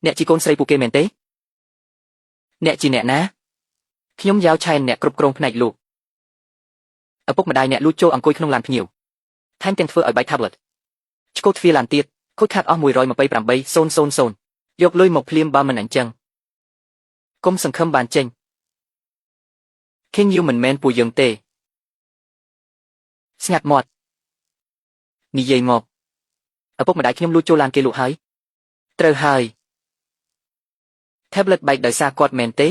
អ្នកជាកូនស្រីពួកគេមែនទេអ្នកជាអ្នកណាខ្ញុំយ៉ាវឆៃអ្នកគ្រប់គ្រងផ្នែកលោកឪពុកម្ដាយអ្នកលួចចូលអង្គុយក្នុងឡានភ្ញៀវថែមទាំងធ្វើឲ្យបែក tablet ឆ្កូតទ្វារឡានទៀតខូចខាតអស់128,000យកលុយមកភ្លាមបើមិនអញ្ចឹងកុំសង្ឃឹមបានចេញខេងយូមិនមែនពួកយើងទេស្ងាត់មាត់និយាយមកឪពុកម្ដាយខ្ញុំលួចចូលឡានគេលក់ហើយត្រូវហើយ tablet បែកដោយសារគាត់មែនទេ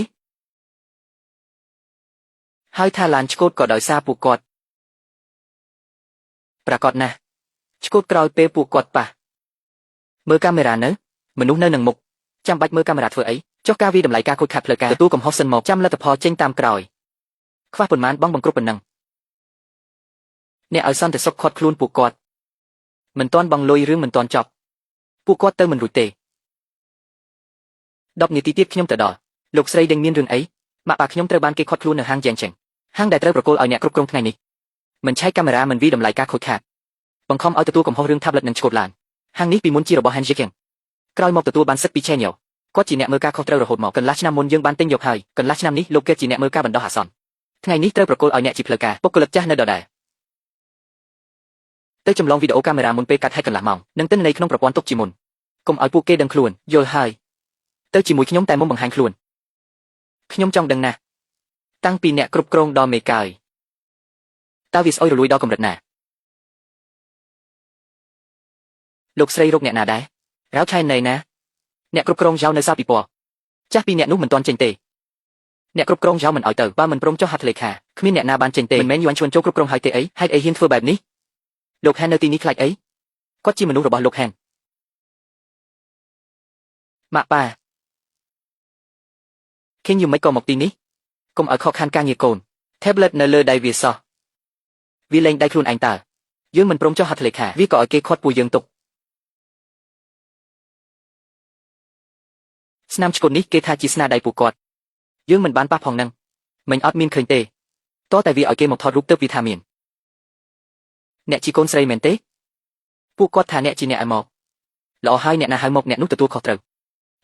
ហើយថាឡានឆ្កូតក៏ដោយសារពួកគាត់ប្រាកដណាស់ឆ្កូតក្រោយពេលពួកគាត់ប៉ះមើលកាមេរ៉ានៅមនុស្សនៅនឹងមុខចាំបាច់មើលកាមេរ៉ាធ្វើអីចុះការវិតម្លៃការខូចខាតផ្លូវការទទួលកំហុសសិនមកចាំលទ្ធផលចេញតាមក្រោយខ្វះប៉ុន្មានបងបង្គ្រប់ប៉ុណ្ណឹងអ្នកឲ្យសន្តិសុខខាត់ខ្លួនពួកគាត់មិនទាន់បងលុយរឿងមិនទាន់ចប់ពួកគាត់ទៅមិនរួចទេ10នាទីទៀតខ្ញុំទៅដល់លោកស្រីដេញមានរឿងអីម៉ាក់ប៉ាខ្ញុំត្រូវបានគេខាត់ខ្លួននៅហាងយ៉ាងចេងហាងដែលត្រូវប្រគល់ឲ្យអ្នកគ្រប់គ្រងថ្ងៃនេះមិនឆែកកាមេរ៉ាមិនវិតម្លៃការខូចខាតបង្ខំឲ្យទទួលកំហុសរឿង tablet និងឆ្កូតឡានហាងនេះពីមុនជារបស់ Hanjiking ក្រោយមកទទួលបានសិទ្ធិពី Channel គាត់ជាអ្នកមើលការខុសត្រូវរហូតមកកន្លះឆ្នាំមុនយើងបានទិញយកហើយកន្លះឆ្នាំនេះលោកគេជាអ្នកមើលការបណ្ដោះអាសន្នថ្ងៃនេះត្រូវប្រគល់ឲ្យអ្នកជាផ្លូវការពុកកលិតចាស់នៅដដែលទៅចម្លងវីដេអូកាមេរ៉ាមុនពេលកាត់ហែកកន្លះម៉ោងនិងទិន្នន័យក្នុងប្រព័ន្ធទុកជាមុនកុំឲ្យពួកគេដឹងខ្លួនយល់ហើយទៅជាមួយខ្ញុំតែមុំបង្ហាញខ្លួនខ្ញុំចង់ដឹងណាស់តាំងពីអ្នកគ្រប់គ្រងដល់មេកាយតើវាស្អុយរលួយដល់កម្រិតណាលោកស្រីរកអ្នកណាដែររៅឆៃណៃណាអ្នកគ្រប់គ្រងយ៉ាវនៅសាពីពណ៌ចាស់ពីអ្នកនោះមិនទាន់ចេញទេអ្នកគ្រប់គ្រងយ៉ាវមិនឲ្យទៅបើមិនព្រមចុះហត្ថលេខាគ្មានអ្នកណាបានចេញទេមិនមែនយួនឈួនចូលគ្រប់គ្រងឲ្យទេអីហេតុអីហ៊ានធ្វើបែបនេះលោកហែននៅទីនេះខ្លាចអីគាត់ជាមនុស្សរបស់លោកហែនម៉ាក់ប៉ាខេងយូមិនក៏មកទីនេះកុំឲ្យខកខានការងារកូន tablet នៅលើដៃវាសោះវាលែងដៃខ្លួនឯងតើយើងមិនព្រមចុះហត្ថលេខាវាក៏ឲ្យគេខាត់ពួកយើងទុកស្នាមឆ្កូតនេះគេថាជាស្នាដៃពួកគាត់យើងមិនបានប៉ះផងនឹងមិញអត់មានឃើញទេតោះតែវាឲ្យគេមកថតរូបទៅវាថាមានអ្នកជាកូនស្រីមែនទេពួកគាត់ថាអ្នកជាអ្នកឲ្យមកល្អហើយអ្នកណាហៅមកអ្នកនោះទទួលខុសត្រូវ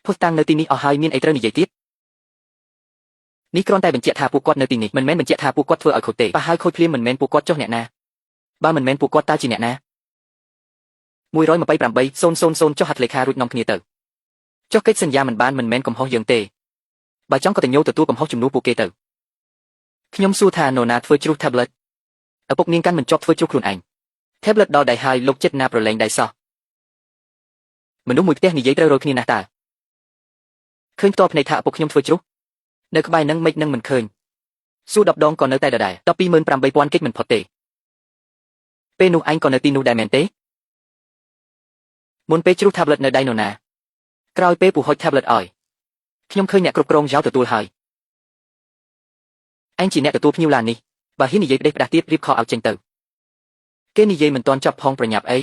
ភុសតាំងនៅទីនេះអស់ហើយមានអីត្រូវនិយាយទៀតនេះគ្រាន់តែបញ្ជាក់ថាពួកគាត់នៅទីនេះមិនមែនបញ្ជាក់ថាពួកគាត់ធ្វើឲ្យខូចទេប៉ះហើយខូចភ្លាមមិនមែនពួកគាត់ចុះអ្នកណាបើមិនមែនពួកគាត់តើជាអ្នកណា128,000ចុះហត្ថលេខារួចនាំគ្នាទៅចុះកិច្ចសន្យាមិនបានមិនមែនកំហុសយើងទេបើចង់ក៏ទៅញោទទួលកំហុសជំនួសពួកគេទៅខ្ញុំសួរថានរណាធ្វើជ្រុះ tablet ឪពុកនាងកាន់មិនជាប់ធ្វើជ្រុះខ្លួនឯង tablet ដល់ដៃហើយលោកចិត្តណាប្រឡែងដៃសោះមនុស្សមួយផ្ទះនិយាយត្រូវរយគ្នាណាស់តើឃើញផ្ទាល់ភ្នែកថាឪពុកខ្ញុំធ្វើជ្រុះនៅក្បែរនឹងមិននឹងមិនឃើញសួរ10ដងក៏នៅតែដដែល128,000កិច្ចមិនផុតទេពេលនោះឯងក៏នៅទីនោះដែរមែនទេមុនពេលជ្រុះ tablet នៅដៃនរណាក្រោយពេលពូហុច tablet ឲ្យខ្ញុំឃើញអ្នកគ្រប់គ្រងយ៉ាវទទួលហើយឯងជាអ្នកទទួលភ្ញៀវឡាននេះបើហ៊ាននិយាយផ្ដេសផ្ដាស់ទៀតរៀបខោឲ្យចេញទៅគេនិយាយមិនទាន់ចប់ផងប្រញាប់អី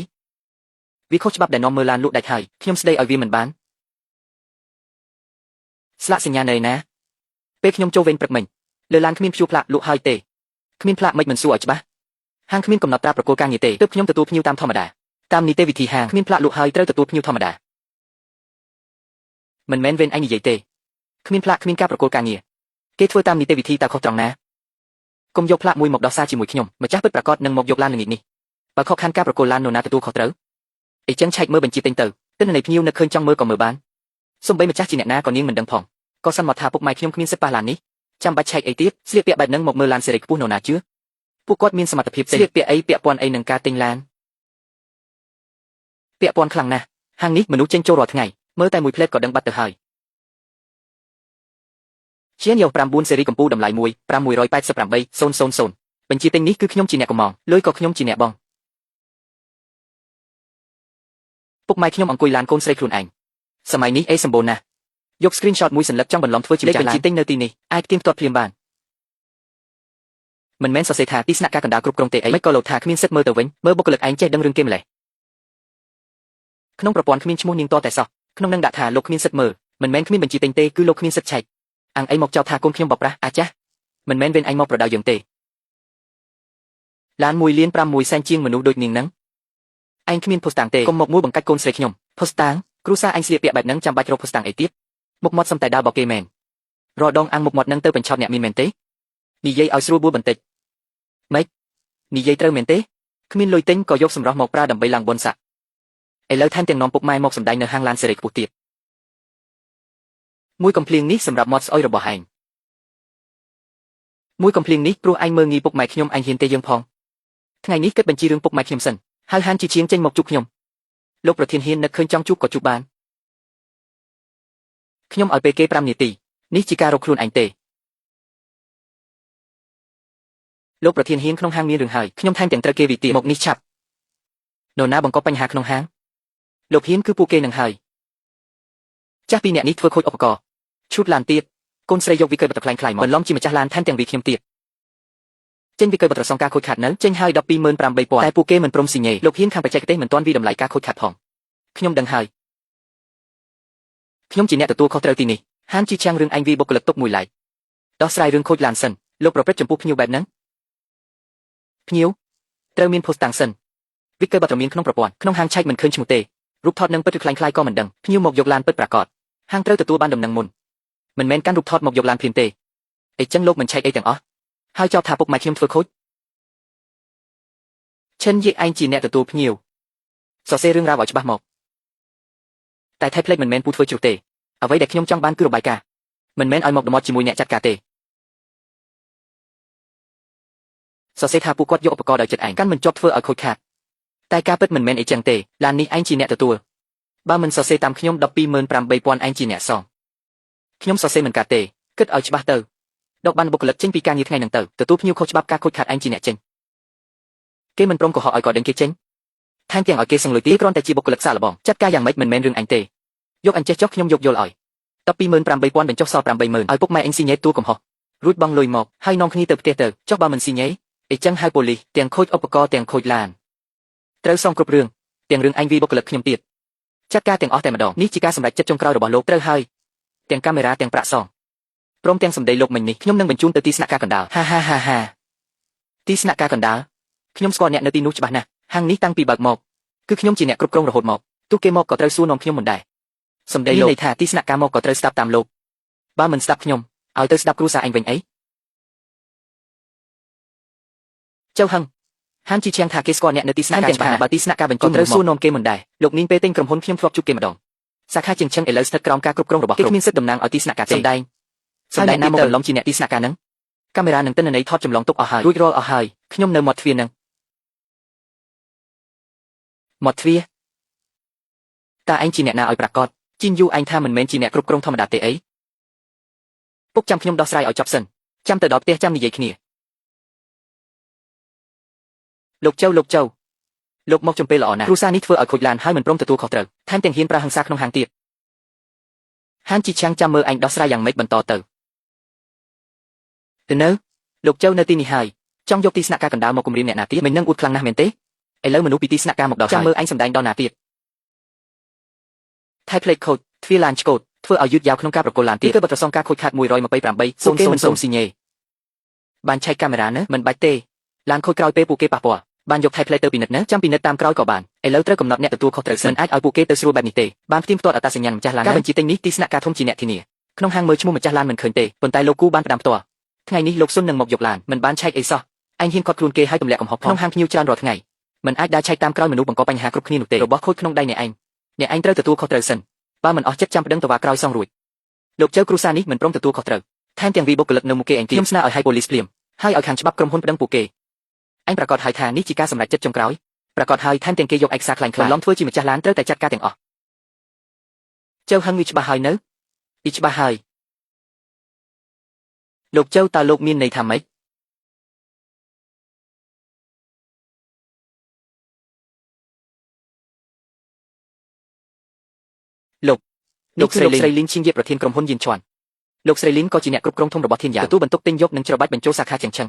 វាខុសច្បាប់ដែលនាំមើលឡានលក់ដាច់ហើយខ្ញុំស្ដីឲ្យវាមិនបានស្លាកសញ្ញាណណាពេលខ្ញុំចូលវិញព្រឹកមិញលើឡានគ្មានព្យួរផ្លាកលក់ហើយទេគ្មានផ្លាកមិនសួរឲ្យច្បាស់ហាងគ្មានកំណត់ត្រាប្រគល់ការងារទេទើបខ្ញុំទទួលភ្ញៀវតាមធម្មតាតាមនីតិវិធីហាងគ្មានផ្លាកលក់ហើយត្រូវទទួលភ្ញៀវធម្មតាមិនមែនវេនឯងនិយាយទេគ្មានផ្លាកគ្មានការប្រគល់ការងារគេធ្វើតាមនីតិវិធីតើខុសត្រង់ណាកុំយកផ្លាកមួយមកដោះសារជាមួយខ្ញុំម្ចាស់ពិតប្រាកដនឹងមកយកឡានល្ងាចនេះបើខកខានការប្រគល់ឡាននរណាទទួលខុសត្រូវអីចឹងឆែកមើលបញ្ជីទិញទៅទិន្នន័យភ្ញៀវនៅឃើញចង់មើលក៏មើលបានសូម្បីម្ចាស់ជាអ្នកណាក៏នាងមិនដឹងផងក៏សន្មតថាពុកម៉ែខ្ញុំគ្មានសិទ្ធិប៉ះឡាននេះចាំបាច់ឆែកអីទៀតស្លៀកពាក់បែបហ្នឹងមកមើលឡានសេរីខ្ពស់នរណាជឿពួកគាត់មានសមត្ថភាពស្លៀកពាក់អីពាក់ព័ន្ធអីនឹងការទិញឡានពាក់ព័ន្ធខ្លាំងណាស់ហាងនេះមនុស្សចេញចូលរាល់ថ្ងៃមើលតែមួយផ្លេតក៏ដឹងបាត់ទៅហើយជាងយក9សេរីកម្ពុជាតម្លៃ1,588,000បញ្ជីទិញនេះគឺខ្ញុំជាអ្នកកំងលុយក៏ខ្ញុំជាអ្នកបងពុកម៉ែខ្ញុំអង្គុយឡានកូនស្រីខ្លួនឯងសម័យនេះអេសម្បូរណាស់យក screenshot មួយសន្លឹកចង់បន្លំធ្វើជាលេខបញ្ជីទិញនៅទីនេះអាចផ្ទៀងផ្ទាត់ភ្លាមបានមិនមែនសរសេរថាទីស្នាក់ការកណ្ដាលគ្រប់គ្រងទេអីមិនក៏លោតថាគ្មានសិទ្ធិមើលទៅវិញមើលបុគ្គលិកឯងចេះដឹងរឿងគេម្លេះក្នុងប្រព័ន្ធគ្មានឈ្មោះនាងតតែសោះក្នុងនឹងដាក់ថាលោកគ្មានសិទ្ធិមើលមិនមែនគ្មានបញ្ជីទិញទេគឺលោកគ្មានសិទ្ធិឆែកអាំងអីមកចោទថាកូនខ្ញុំបប្រាស់អាចាស់មិនមែនវេនឯងមកប្រដៅយើងទេឡាន1.6 លានជាងមនុស្សដូចនាងហ្នឹងឯងគ្មានភស្តាងទេកុំមកមួយបង្កាច់កូនស្រីខ្ញុំភស្តាង គ្រូសាអញស្លៀកពាក់បែបហ្នឹងចាំបាច់រកភស្តុតាងអីទៀតមុខមាត់សំតែដើរបោកគេមែនរដងអាំងមុខមាត់ហ្នឹងទៅបញ្ឆោតអ្នកមានមែនទេនិយាយឲ្យស្រួលបួលបន្តិចម៉េចនិយាយត្រូវមែនទេគ្មានលុយទិញក៏យកសម្រស់មកប្រើដើម្បីឡើងបុណ្យស័ក្តិឥឡូវថែមទាំងនាំពុកម៉ែមកសម្ដែងនៅហាងឡានសេរីខ្ពស់ទៀតមួយកំភ្លៀងនេះសម្រាប់មាត់ស្អុយរបស់ឯងមួយកំភ្លៀងនេះព្រោះឯងមើងងាយពុកម៉ែខ្ញុំឯងហ៊ានទេយើងផងថ្ងៃនេះគិតបញ្ជីរឿងពុកម៉ែខ្ញុំសិនហើយហានជីជាងចេញមកជួបខ្ញុំលោកប្រធានហ៊ាននឹកឃើញចង់ជួបក៏ជួបបានខ្ញុំឲ្យពេលគេ5នាទីនេះជាការរកខ្លួនឯងទេលោកប្រធានហ៊ានក្នុងហាងមានរឿងហើយខ្ញុំថែមទាំងត្រូវគេវិទាមកនេះឆាប់នរណាបង្កបញ្ហាក្នុងហាងលោកហ៊ានគឺពួកគេនឹងហើយចាស់ពីរអ្នកនេះធ្វើខូចឧបករណ៍ឈូតឡានទៀតកូនស្រីយកវិក័យបត្រខ្លាំងខ្លាយមកបន្លំជាម្ចាស់ឡានថែមទាំងវិខ្ញុំទៀតចេញវិក័យបត្រសងការខូចខាតនៅចេញហើយ 128,000 តែពួកគេមិនព្រមស៊ីញេលោកហ៊ានខាងបច្ចេកទេសមិនទាន់វិតម្លៃការខូចខាតផងខ្ញុំដឹងហើយខ្ញុំជាអ្នកទទួលខុសត្រូវទីនេះហានជីឆាំងរឿងអញវីបុគ្គលិកទុកមួយឡែកដោះស្រាយរឿងខូចឡានសិនលោកប្រព្រឹត្តចំពោះភ្ញៀវបែបហ្នឹងភ្ញៀវត្រូវមានភស្តុតាងសិនវិក័យបត្រមានក្នុងប្រព័ន្ធក្នុងហាងឆែកមិនឃើញឈ្មោះទេរូបថតនឹងពិតឬខ្លាំងខ្លាយក៏មិនដឹងភ្ញៀវមកយកឡានពិតប្រាកដហាងត្រូវទទួលបានដំណឹងមុនមិនមែនកាន់រូបថតមកយកឡានភ្លាមទេអីចឹងលោកមិនឆែកអីទាំងអស់ហើយចោទថាពុកម៉ែខ្ញុំធ្វើខូចឈិនយេឯងជាអ្នកទទួលភ្ញៀវសរសេររឿងរ៉ាវឲ្យច្បាស់មកតែថៃផ្លេចមិនមែនពូធ្វើជ្រុះទេអ្វីដែលខ្ញុំចង់បានគឺរបាយការណ៍មិនមែនឲ្យមកដមត់ជាមួយអ្នកចាត់ការទេសរសេរថាពួកគាត់យកឧបករណ៍ដោយចិត្តឯងកាន់មិនជាប់ធ្វើឲ្យខូចខាតតែការពិតមិនមែនអីចឹងទេឡាននេះឯងជាអ្នកទទួលបើមិនសរសេរតាមខ្ញុំ 128,000 ឯងជាអ្នកសងខ្ញុំសរសេរមិនកាត់ទេគិតឲ្យច្បាស់ទៅដកបានបុគ្គលិកចេញពីការងារថ្ងៃហ្នឹងទៅទទួលភ្ញៀវខុសច្បាប់ការខូចខាតឯងជាអ្នកចេញគេមិនព្រមកុហកឲ្យគាត់ដឹងគេចេញថែមទាំងឲ្យគេសង្លុយទីគ្រាន់តែជាបុគ្គលិកសាកល្បងចាត់ការយ៉ាងម៉េចមិនមែនរឿងអញទេយកអញចេះចុះខ្ញុំយកយល់ឲ្យ 128,000 បញ្ចុះសល់ 80,000 ឲ្យពុកម៉ែអញស៊ីញ៉េទួលកំហុសរួចបងលុយមកហើយនាំគ្នាទៅផ្ទះទៅចុះបើមិនស៊ីញ៉េអីចឹងហៅប៉ូលីសទាំងខូចឧបករណ៍ទាំងខូចឡានត្រូវសងគ្រប់រឿងទាំងរឿងអញវីបុគ្គលិកខ្ញុំទៀតចាត់ការទាំងអស់តែម្ដងនេះជាការសម្រេចចិត្តចុងក្រោយរបស់លោកត្រូវហើយទាំងកាមេរ៉ាទាំងប្រាក់សងព្រមទាំងសម្ដីលោកមិញនេះខ្ញុំនឹងបញ្ជូនទៅទីស្នាក់ការកណ្ដាលហាទីស្នាក់ការកណ្ដាលខ្ញុំស្គាល់អ្នកនៅទីនោះច្បាស់ណាស់ហាងនេះតាំងពីបើកមកគឺខ្ញុំជាអ្នកគ្រប់គ្រងរហូតមកទោះគេមកក៏ត្រូវសួរនាំខ្ញុំមិនដែរសម្ដីលោកន័យថាទីស្នាក់ការមកក៏ត្រូវស្ដាប់តាមលោកបើមិនស្ដាប់ខ្ញុំឲ្យទៅស្ដាប់គ្រូសាអញវិញអីចៅហឹងហានជីឈៀងថាគេស្គាល់អ្នកនៅទីស្នាក់ការច្បាស់ណាស់បើទីស្នាក់ការបញ្ជូនត្រូវសួរនាំគេមិនដែរលោកនាងពេលទិញក្រុមហ៊ុនខ្ញុំធ្លាប់ជួបគេម្ដងសាខាជាងឈឹងឥឡូវស្ថិតក្រោមការគ្រប់គ្រងរបស់គេគ្មានសិទ្ធិតំណាងឲ្យទីស្នាក់ការទេសម្ដែងណាមកបន្លំជាអ្នកទីស្នាក់ការហ្នឹងកាមេរ៉ានឹងទិន្នន័យថតចម្លងទុកអស់ហើយរួចរាល់អស់ហើយខ្ញុំនៅមាត់ទ្វារហ្នឹងមាត់ទ្វារតើឯងជាអ្នកណាឲ្យប្រកាសជីនយូឯងថាមិនមែនជាអ្នកគ្រប់គ្រងធម្មតាទេអីពុកចាំខ្ញុំដោះស្រាយឲ្យចប់សិនចាំទៅដល់ផ្ទះចាំនិយាយគ្នាលោកចៅលោកមកចំពេលល្អណាស់គ្រូសានេះធ្វើឲ្យខូចឡានហើយមិនព្រមទទួលខុសត្រូវថែមទាំងហ៊ានប្រើហិង្សាក្នុងហាងទៀតហានជីឆាំងចាំមើលអញដោះស្រាយយ៉ាងម៉េចបន្តទៅនៅលោកចៅនៅទីនេះហើយចង់យកទីស្នាក់ការកណ្ដាលមកគំរាមអ្នកណាទៀតមិននឹងអួតខ្លាំងណាស់មែនទេឥឡូវមនុស្សពីទីស្នាក់ការមកដល់ចាំមើលអញសម្ដែងដល់ណាទៀតថៃផ្លេកខូចទ្វារឡានឆ្កូតធ្វើឲ្យយឺតយ៉ាវក្នុងការប្រកល់ឡានទៀតគឺបទប្រសងការខូចខាត128ពួកគេមិនសូមស៊ីញេបានឆែកកាមេរ៉ាណាមិនបាច់ទេឡានខូចក្រោយពេលពួកគេប៉ះពាល់បានយកថៃផ្លេទៅពិនិត្យណាចាំពិនិត្យតាមក្រោយក៏បានឥឡូវត្រូវកំណត់អ្នកទទួលខុសត្រូវសិនអាចឲ្យពួកគេទៅស្រួលបែបនេះទេបានផ្ទៀងផ្ទាត់អត្តសញ្ញាណម្ចាស់ឡានការបញ្ជាទិញនេះទីស្នាក់ការធំជាអ្នកធានាក្នុងហាងមើលឈ្មោះម្ចាស់ឡានមិនឃើញទេប៉ុន្តែលោកគូបានផ្ដាំផ្ទាល់ថ្ងៃនេះលោកស៊ុននឹងមកយកឡានមិនបានឆែកអីសោះអញហ៊ានគាត់ខ្លួនគេឲ្យទម្លាក់កំហុសក្នុងហាងភ្ញៀវច្រើនរាល់ថ្ងៃមិនអាចដើរឆែកតាមក្រោយមនុស្សបង្កបញ្ហាគ្រប់គ្នានោះទេរបស់ខូចក្នុងដៃអ្នកឯងត្រូវទទួលខុសត្រូវសិនបើមិនអស់ចិត្តចាំប្តឹងទៅវ៉ាក្រោយសងរួចលោកចៅគ្រូសានេះមិនព្រមទទួលខុសត្រូវថែមទាំងវីបុគ្គលិកនៅមុខគេឯងខ្ញុំស្នើឲ្យប៉ូលីសភ្លាមហើយឲ្យខាងច្បាប់ក្រុមហ៊ុនប្តឹងពួកគេអញប្រកាសហើយថានេះជាការសម្រេចចិត្តចុងក្រោយប្រកាសហើយថែមទាំងគេយកឯកសារខ្លាំងៗបន្លំធ្វើជាម្ចាស់ឡានត្រូវតែចាត់ការទាំងអស់ចៅហឹងវាច្បាស់ហើយនៅវាច្បាស់ហើយលោកចៅតើលោកមានន័យថាម៉េចលោកស្រីលីនឈៀងយេប្រធានក្រុមហ៊ុនយានឈ័នលោកស្រីលីនក៏ជាអ្នកគ្រប់គ្រងធំរបស់ធានយ៉ាទទួលបន្ទុកទិញយកនិងច្របាច់បញ្ចូលសាខាជាងឆឹង